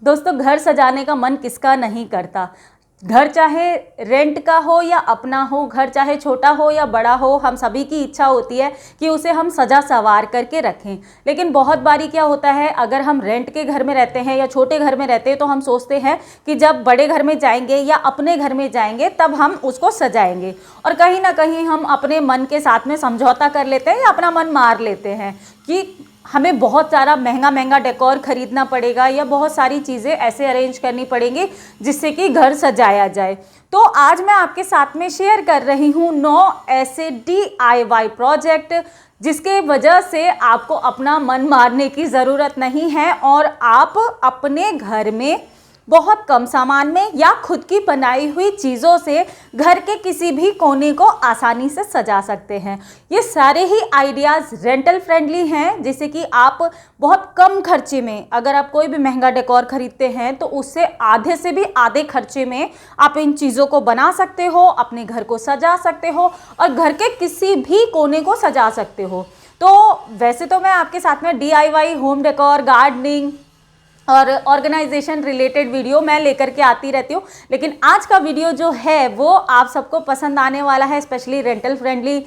दोस्तों, घर सजाने का मन किसका नहीं करता। घर चाहे रेंट का हो या अपना हो, घर चाहे छोटा हो या बड़ा हो, हम सभी की इच्छा होती है कि उसे हम सजा संवार करके रखें। लेकिन बहुत बारी क्या होता है, अगर हम रेंट के घर में रहते हैं या छोटे घर में रहते हैं तो हम सोचते हैं कि जब बड़े घर में जाएंगे या अपने घर में जाएंगे तब हम उसको सजाएंगे, और कहीं ना कहीं हम अपने मन के साथ में समझौता कर लेते हैं या अपना मन मार लेते हैं कि हमें बहुत सारा महंगा महंगा डेकोर खरीदना पड़ेगा या बहुत सारी चीज़ें ऐसे अरेंज करनी पड़ेंगी जिससे कि घर सजाया जाए। तो आज मैं आपके साथ में शेयर कर रही हूँ 9 ऐसे DIY प्रोजेक्ट जिसके वजह से आपको अपना मन मारने की ज़रूरत नहीं है और आप अपने घर में बहुत कम सामान में या खुद की बनाई हुई चीज़ों से घर के किसी भी कोने को आसानी से सजा सकते हैं। ये सारे ही आइडियाज़ रेंटल फ्रेंडली हैं, जिससे कि आप बहुत कम खर्चे में, अगर आप कोई भी महंगा डेकोर खरीदते हैं तो उससे आधे से भी आधे खर्चे में आप इन चीज़ों को बना सकते हो, अपने घर को सजा सकते हो और घर के किसी भी कोने को सजा सकते हो। तो वैसे तो मैं आपके साथ में DIY, होम डेकोर, गार्डनिंग और ऑर्गेनाइजेशन रिलेटेड वीडियो मैं लेकर के आती रहती हूँ, लेकिन आज का वीडियो जो है वो आप सबको पसंद आने वाला है, स्पेशली रेंटल फ्रेंडली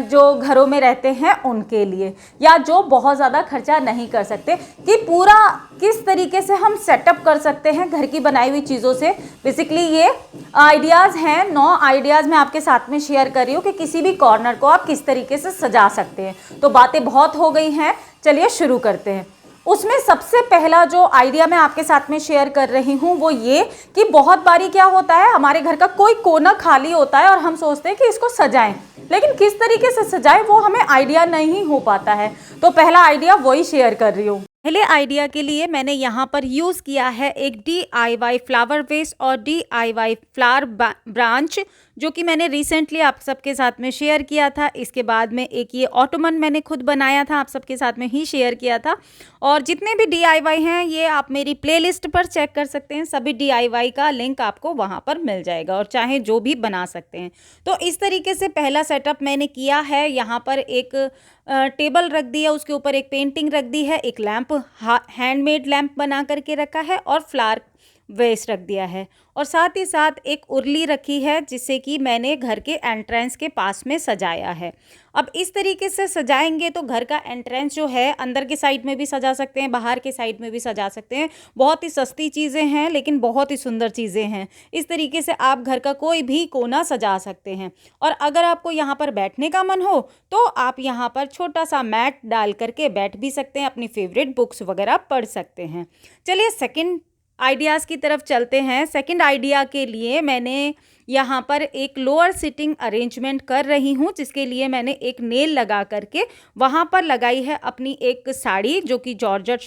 जो घरों में रहते हैं उनके लिए, या जो बहुत ज़्यादा खर्चा नहीं कर सकते, कि पूरा किस तरीके से हम सेटअप कर सकते हैं घर की बनाई हुई चीज़ों से। बेसिकली ये आइडियाज़ हैं, 9 आइडियाज़ मैं आपके साथ में शेयर कर रही हूँ कि किसी भी कॉर्नर को आप किस तरीके से सजा सकते हैं। तो बातें बहुत हो गई हैं, चलिए शुरू करते हैं। उसमें सबसे पहला जो आइडिया मैं आपके साथ में शेयर कर रही हूँ वो ये कि बहुत बारी क्या होता है, हमारे घर का कोई कोना खाली होता है और हम सोचते हैं कि इसको सजाएं, लेकिन किस तरीके से सजाएं वो हमें आइडिया नहीं हो पाता है। तो पहला आइडिया वही शेयर कर रही हूँ। पहले आइडिया के लिए मैंने यहाँ पर यूज़ किया है एक DIY फ्लावर वेस्ट और DIY फ्लावर ब्रांच, जो कि मैंने रिसेंटली आप सबके साथ में शेयर किया था। इसके बाद में एक ये ऑटोमन मैंने खुद बनाया था, आप सबके साथ में ही शेयर किया था। और जितने भी DIY हैं ये आप मेरी प्लेलिस्ट पर चेक कर सकते हैं, सभी DIY का लिंक आपको वहाँ पर मिल जाएगा और चाहे जो भी बना सकते हैं। तो इस तरीके से पहला सेटअप मैंने किया है। यहाँ पर एक टेबल रख दिया, उसके ऊपर एक पेंटिंग रख दी है, एक लैंप हैंडमेड लैंप बना करके रखा है और फ्लावर वेस्ट रख दिया है, और साथ ही साथ एक उर्ली रखी है जिससे कि मैंने घर के एंट्रेंस के पास में सजाया है। अब इस तरीके से सजाएंगे तो घर का एंट्रेंस जो है अंदर के साइड में भी सजा सकते हैं, बाहर के साइड में भी सजा सकते हैं। बहुत ही सस्ती चीज़ें हैं लेकिन बहुत ही सुंदर चीज़ें हैं। इस तरीके से आप घर का कोई भी कोना सजा सकते हैं। और अगर आपको यहाँ पर बैठने का मन हो तो आप यहाँ पर छोटा सा मैट डाल करके बैठ भी सकते हैं, अपनी फेवरेट बुक्स वगैरह पढ़ सकते हैं। चलिए सेकंड आइडियाज़ की तरफ चलते हैं। सेकंड आइडिया के लिए मैंने यहाँ पर एक लोअर सिटिंग अरेंजमेंट कर रही हूँ, जिसके लिए मैंने एक नेल लगा करके वहाँ पर लगाई है अपनी एक साड़ी, जो कि जॉर्जेट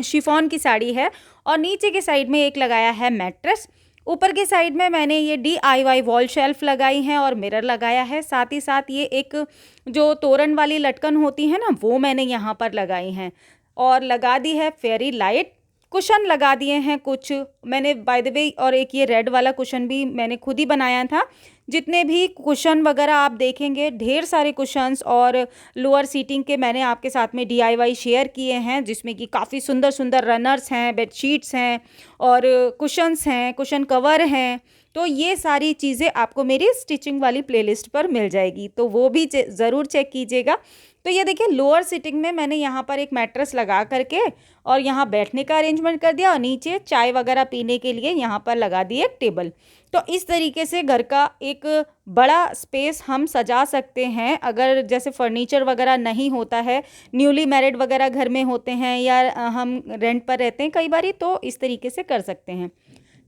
शिफॉन की साड़ी है, और नीचे के साइड में एक लगाया है मैट्रेस। ऊपर के साइड में मैंने ये DIY वॉल शेल्फ लगाई हैं और मिरर लगाया है। साथ ही साथ ये एक जो तोरण वाली लटकन होती है ना, वो मैंने यहाँ पर लगाई हैं, और लगा दी है फेरी लाइट। कुशन लगा दिए हैं कुछ मैंने बाय द वे, और एक ये रेड वाला कुशन भी मैंने खुद ही बनाया था। जितने भी कुशन वगैरह आप देखेंगे, ढेर सारे कुशन्स और लोअर सीटिंग के मैंने आपके साथ में DIY शेयर किए हैं, जिसमें कि काफ़ी सुंदर सुंदर रनर्स हैं, बेडशीट्स हैं और कुशन्स हैं, कुशन कवर हैं। तो ये सारी चीज़ें आपको मेरी स्टिचिंग वाली प्लेलिस्ट पर मिल जाएगी, तो वो भी ज़रूर चेक कीजिएगा। तो ये देखिए लोअर सीटिंग में मैंने यहाँ पर एक मैट्रेस लगा करके और यहाँ बैठने का अरेंजमेंट कर दिया, और नीचे चाय वगैरह पीने के लिए यहाँ पर लगा दी एक टेबल। तो इस तरीके से घर का एक बड़ा स्पेस हम सजा सकते हैं। अगर जैसे फर्नीचर वगैरह नहीं होता है, न्यूली मैरिड वगैरह घर में होते हैं या हम रेंट पर रहते हैं कई बारी, तो इस तरीके से कर सकते हैं।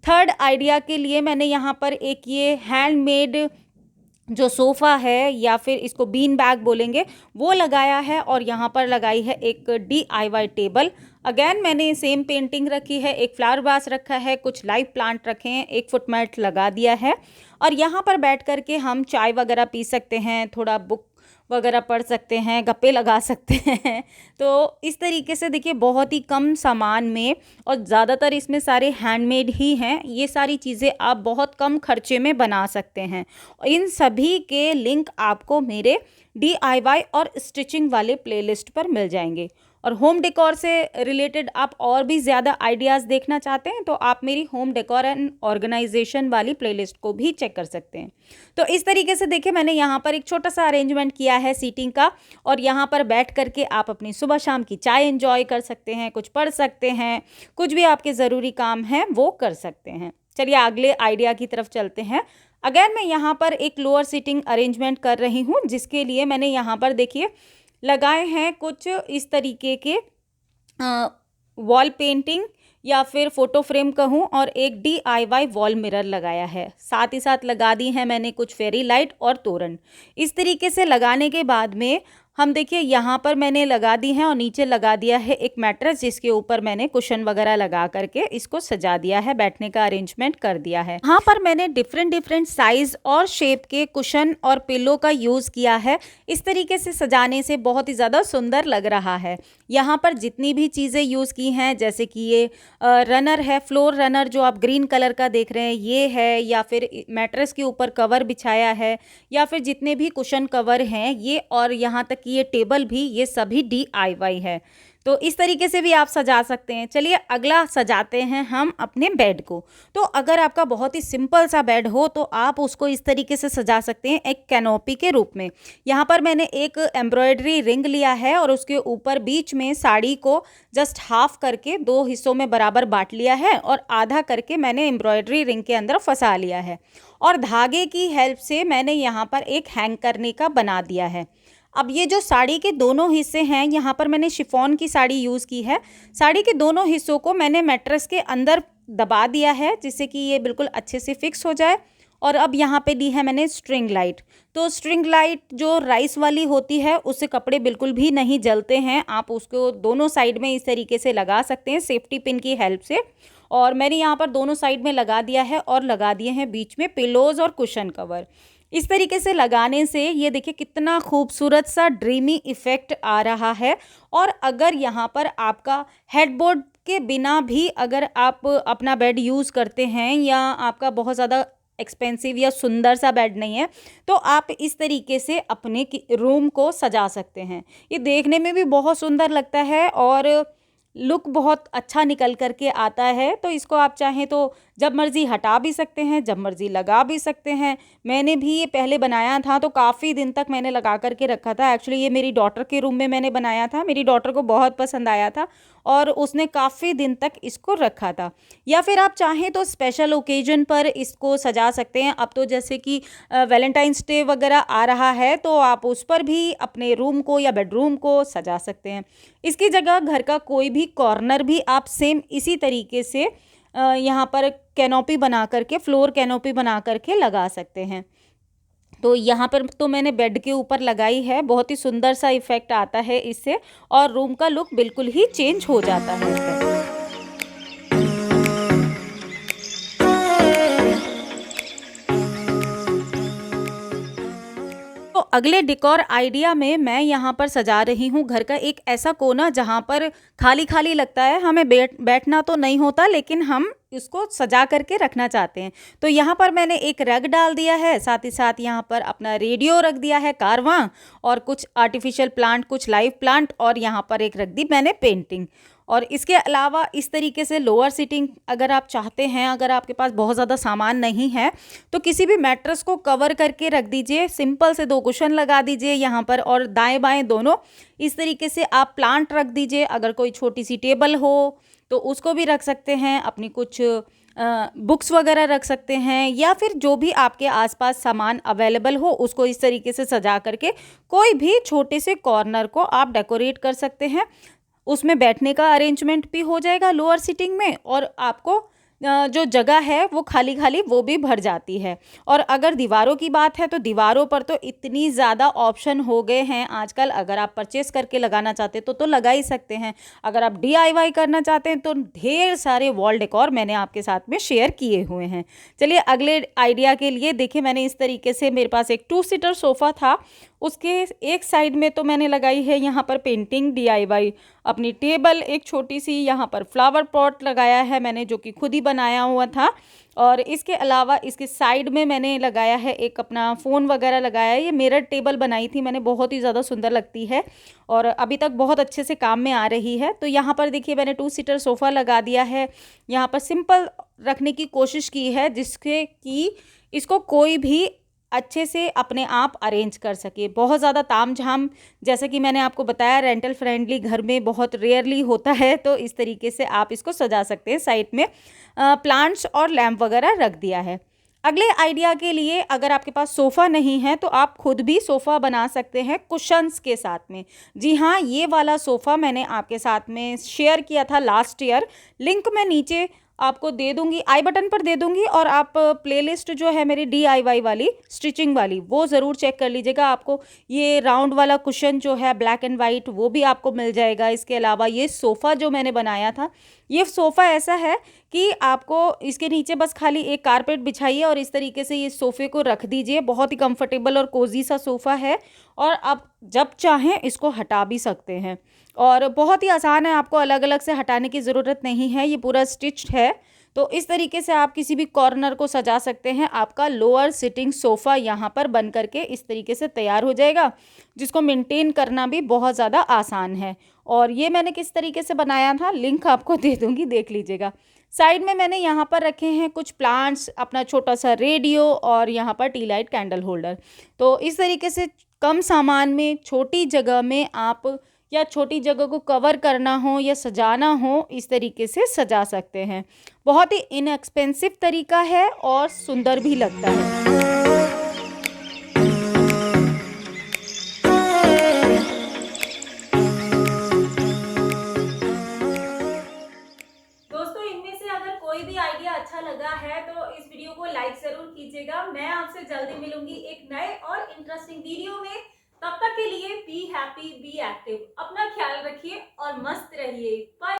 थर्ड आइडिया के लिए मैंने यहाँ पर एक ये हैंडमेड जो सोफ़ा है या फिर इसको बीन बैग बोलेंगे, वो लगाया है, और यहाँ पर लगाई है एक DIY टेबल। अगेन मैंने सेम पेंटिंग रखी है, एक फ्लावर वास रखा है, कुछ लाइव प्लांट रखे हैं, एक फुट मैट लगा दिया है, और यहाँ पर बैठ कर के हम चाय वगैरह पी सकते हैं, थोड़ा बुक वगैरह पढ़ सकते हैं, गप्पे लगा सकते हैं। तो इस तरीके से देखिए बहुत ही कम सामान में, और ज़्यादातर इसमें सारे हैंडमेड ही हैं, ये सारी चीज़ें आप बहुत कम खर्चे में बना सकते हैं। इन सभी के लिंक आपको मेरे DIY और स्टिचिंग वाले प्लेलिस्ट पर मिल जाएंगे। और होम डेकोर से रिलेटेड आप और भी ज़्यादा आइडियाज़ देखना चाहते हैं तो आप मेरी होम डेकोर एंड ऑर्गेनाइजेशन वाली प्लेलिस्ट को भी चेक कर सकते हैं। तो इस तरीके से देखिए मैंने यहाँ पर एक छोटा सा अरेंजमेंट किया है सीटिंग का, और यहाँ पर बैठ करके आप अपनी सुबह शाम की चाय एंजॉय कर सकते हैं, कुछ पढ़ सकते हैं, कुछ भी आपके ज़रूरी काम हैं वो कर सकते हैं। चलिए अगले आइडिया की तरफ चलते हैं। अगेन मैं यहाँ पर एक लोअर सीटिंग अरेंजमेंट कर रही हूँ, जिसके लिए मैंने यहाँ पर देखिए लगाए हैं कुछ इस तरीके के वॉल पेंटिंग या फिर फोटो फ्रेम कहूँ, और एक DIY वॉल मिरर लगाया है। साथ ही साथ लगा दी है मैंने कुछ फेरी लाइट और तोरण। इस तरीके से लगाने के बाद में हम देखिए यहाँ पर मैंने लगा दी है और नीचे लगा दिया है एक मैट्रेस, जिसके ऊपर मैंने कुशन वगैरह लगा करके इसको सजा दिया है, बैठने का अरेंजमेंट कर दिया है। यहाँ पर मैंने डिफरेंट साइज और शेप के कुशन और पिलो का यूज़ किया है। इस तरीके से सजाने से बहुत ही ज़्यादा सुंदर लग रहा है। यहाँ पर जितनी भी चीज़ें यूज़ की हैं, जैसे कि ये रनर है, फ्लोर रनर जो आप ग्रीन कलर का देख रहे हैं ये है, या फिर मैट्रेस के ऊपर कवर बिछाया है, या फिर जितने भी कुशन कवर हैं ये, और यहाँ तक कि ये टेबल भी, ये सभी DIY है। तो इस तरीके से भी आप सजा सकते हैं। चलिए अगला सजाते हैं हम अपने बेड को। तो अगर आपका बहुत ही सिंपल सा बेड हो तो आप उसको इस तरीके से सजा सकते हैं एक कैनोपी के रूप में। यहाँ पर मैंने एक एम्ब्रॉयडरी रिंग लिया है और उसके ऊपर बीच में साड़ी को जस्ट हाफ करके 2 हिस्सों में बराबर बांट लिया है, और आधा करके मैंने एम्ब्रॉयडरी रिंग के अंदर फंसा लिया है, और धागे की हेल्प से मैंने यहाँ पर एक हैंग करने का बना दिया है। अब ये जो साड़ी के दोनों हिस्से हैं, यहाँ पर मैंने शिफॉन की साड़ी यूज़ की है। साड़ी के दोनों हिस्सों को मैंने मैट्रेस के अंदर दबा दिया है, जिससे कि ये बिल्कुल अच्छे से फिक्स हो जाए। और अब यहाँ पे दी है मैंने स्ट्रिंग लाइट। तो स्ट्रिंग लाइट जो राइस वाली होती है उससे कपड़े बिल्कुल भी नहीं जलते हैं। आप उसको दोनों साइड में इस तरीके से लगा सकते हैं सेफ्टी पिन की हेल्प से। और मैंने यहाँ पर दोनों साइड में लगा दिया है, और लगा दिए हैं बीच में पिलोज और कुशन कवर। इस तरीके से लगाने से ये देखिए कितना खूबसूरत सा ड्रीमी इफ़ेक्ट आ रहा है। और अगर यहाँ पर आपका हेडबोर्ड के बिना भी अगर आप अपना बेड यूज़ करते हैं, या आपका बहुत ज़्यादा एक्सपेंसिव या सुंदर सा बेड नहीं है, तो आप इस तरीके से अपने रूम को सजा सकते हैं। ये देखने में भी बहुत सुंदर लगता है और लुक बहुत अच्छा निकल कर के आता है। तो इसको आप चाहें तो जब मर्ज़ी हटा भी सकते हैं, जब मर्ज़ी लगा भी सकते हैं। मैंने भी ये पहले बनाया था तो काफ़ी दिन तक मैंने लगा कर के रखा था। एक्चुअली ये मेरी डॉटर के रूम में मैंने बनाया था, मेरी डॉटर को बहुत पसंद आया था और उसने काफ़ी दिन तक इसको रखा था। या फिर आप चाहें तो स्पेशल ओकेजन पर इसको सजा सकते हैं। अब तो जैसे कि वैलेंटाइंस डे वगैरह आ रहा है, तो आप उस पर भी अपने रूम को या बेडरूम को सजा सकते हैं। इसकी जगह घर का कोई भी कॉर्नर भी आप सेम इसी तरीके से यहाँ पर कैनोपी बना करके, फ्लोर कैनोपी बना करके लगा सकते हैं। तो यहाँ पर तो मैंने बेड के ऊपर लगाई है, बहुत ही सुंदर सा इफ़ेक्ट आता है इससे, और रूम का लुक बिल्कुल ही चेंज हो जाता है इससे। तो अगले डेकोर आइडिया में मैं यहाँ पर सजा रही हूँ घर का एक ऐसा कोना जहाँ पर खाली खाली लगता है, हमें बैठना तो नहीं होता, लेकिन हम इसको सजा करके रखना चाहते हैं। तो यहाँ पर मैंने एक रग डाल दिया है, साथ ही साथ यहाँ पर अपना रेडियो रख दिया है कारवां, और कुछ आर्टिफिशियल प्लांट, कुछ लाइव प्लांट, और यहाँ पर एक रख दी मैंने पेंटिंग। और इसके अलावा इस तरीके से लोअर सीटिंग अगर आप चाहते हैं, अगर आपके पास बहुत ज़्यादा सामान नहीं है, तो किसी भी मैट्रेस को कवर करके रख दीजिए, सिंपल से 2 कुशन लगा दीजिए यहाँ पर, और दाएं बाएं दोनों इस तरीके से आप प्लांट रख दीजिए। अगर कोई छोटी सी टेबल हो तो उसको भी रख सकते हैं, अपनी कुछ बुक्स वगैरह रख सकते हैं, या फिर जो भी आपके आसपास सामान अवेलेबल हो उसको इस तरीके से सजा करके कोई भी छोटे से कॉर्नर को आप डेकोरेट कर सकते हैं। उसमें बैठने का अरेंजमेंट भी हो जाएगा लोअर सीटिंग में, और आपको जो जगह है वो खाली खाली वो भी भर जाती है। और अगर दीवारों की बात है तो दीवारों पर तो इतनी ज़्यादा ऑप्शन हो गए हैं आजकल। अगर आप परचेस करके लगाना चाहते तो लगा ही सकते हैं। अगर आप DIY करना चाहते हैं तो ढेर सारे वॉल डेकोर मैंने आपके साथ में शेयर किए हुए हैं। चलिए अगले आइडिया के लिए देखिए, मैंने इस तरीके से, मेरे पास एक 2 सीटर सोफ़ा था, उसके एक साइड में तो मैंने लगाई है यहाँ पर पेंटिंग DIY, अपनी टेबल एक छोटी सी, यहाँ पर फ्लावर पॉट लगाया है मैंने जो कि खुद ही बनाया हुआ था। और इसके अलावा इसके साइड में मैंने लगाया है एक अपना फ़ोन वगैरह लगाया है। ये मिरर टेबल बनाई थी मैंने, बहुत ही ज़्यादा सुंदर लगती है और अभी तक बहुत अच्छे से काम में आ रही है। तो यहाँ पर देखिए मैंने 2 सीटर सोफ़ा लगा दिया है। यहाँ पर सिंपल रखने की कोशिश की है जिसके कि इसको कोई भी अच्छे से अपने आप अरेंज कर सके। बहुत ज़्यादा तामझाम, जैसे कि मैंने आपको बताया, रेंटल फ्रेंडली घर में बहुत रेयरली होता है, तो इस तरीके से आप इसको सजा सकते हैं। साइड में प्लांट्स और लैंप वगैरह रख दिया है। अगले आइडिया के लिए, अगर आपके पास सोफ़ा नहीं है तो आप खुद भी सोफ़ा बना सकते हैं कुशन्स के साथ में। जी हाँ, ये वाला सोफ़ा मैंने आपके साथ में शेयर किया था लास्ट ईयर। लिंक मैं नीचे आपको दे दूंगी, आई बटन पर दे दूंगी, और आप प्लेलिस्ट जो है मेरी DIY वाली, स्टिचिंग वाली, वो ज़रूर चेक कर लीजिएगा। आपको ये राउंड वाला कुशन जो है ब्लैक एंड वाइट, वो भी आपको मिल जाएगा। इसके अलावा ये सोफ़ा जो मैंने बनाया था, ये सोफ़ा ऐसा है कि आपको इसके नीचे बस खाली एक कारपेट बिछाइए और इस तरीके से ये सोफ़े को रख दीजिए। बहुत ही कंफर्टेबल और कोजी सा सोफ़ा है और आप जब चाहें इसको हटा भी सकते हैं और बहुत ही आसान है, आपको अलग अलग से हटाने की ज़रूरत नहीं है। ये पूरा स्टिच्ड है, तो इस तरीके से आप किसी भी कॉर्नर को सजा सकते हैं। आपका लोअर सिटिंग सोफ़ा यहाँ पर बन करके इस तरीके से तैयार हो जाएगा, जिसको मेंटेन करना भी बहुत ज़्यादा आसान है। और ये मैंने किस तरीके से बनाया था, लिंक आपको दे दूँगी, देख लीजिएगा। साइड में मैंने यहाँ पर रखे हैं कुछ प्लांट्स, अपना छोटा सा रेडियो और यहाँ पर टी लाइट कैंडल होल्डर। तो इस तरीके से कम सामान में, छोटी जगह में आप, या छोटी जगह को कवर करना हो या सजाना हो, इस तरीके से सजा सकते हैं। बहुत ही इनएक्सपेंसिव तरीका है और सुंदर भी लगता है। दोस्तों, इनमें से अगर कोई भी आइडिया अच्छा लगा है तो इस वीडियो को लाइक जरूर कीजिएगा। मैं आपसे जल्दी मिलूंगी एक नए और इंटरेस्टिंग वीडियो में। तब तक के लिए बी हैप्पी, बी एक्टिव, अपना ख्याल रखिए और मस्त रहिए। बाय।